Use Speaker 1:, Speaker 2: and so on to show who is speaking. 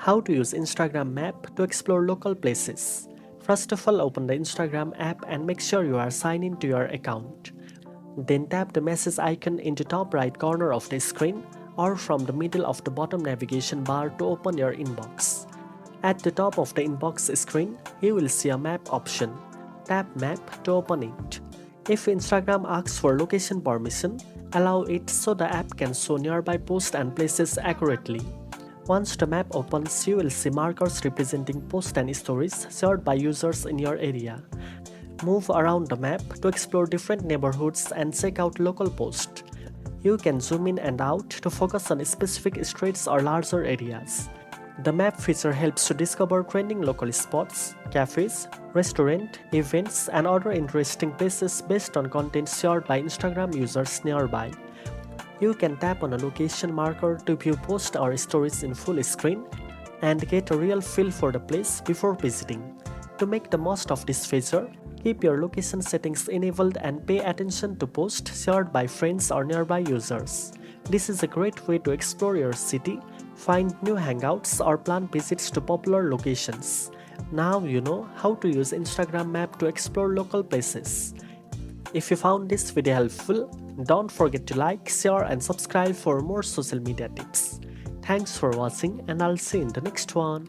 Speaker 1: How to use Instagram Map to explore local places. First of all, open the Instagram app and make sure you are signed in to your account. Then tap the message icon in the top right corner of the screen or from the middle of the bottom navigation bar to open your inbox. At the top of the inbox screen, you will see a map option. Tap Map to open it. If Instagram asks for location permission, allow it so the app can show nearby posts and places accurately. Once the map opens, you will see markers representing posts and stories shared by users in your area. Move around the map to explore different neighborhoods and check out local posts. You can zoom in and out to focus on specific streets or larger areas. The map feature helps to discover trending local spots, cafes, restaurants, events, and other interesting places based on content shared by Instagram users nearby. You can tap on a location marker to view posts or stories in full screen and get a real feel for the place before visiting. To make the most of this feature, keep your location settings enabled and pay attention to posts shared by friends or nearby users. This is a great way to explore your city, find new hangouts, or plan visits to popular locations. Now you know how to use Instagram Map to explore local places. If you found this video helpful, don't forget to like, share, and subscribe for more social media tips. Thanks for watching, and I'll see you in the next one.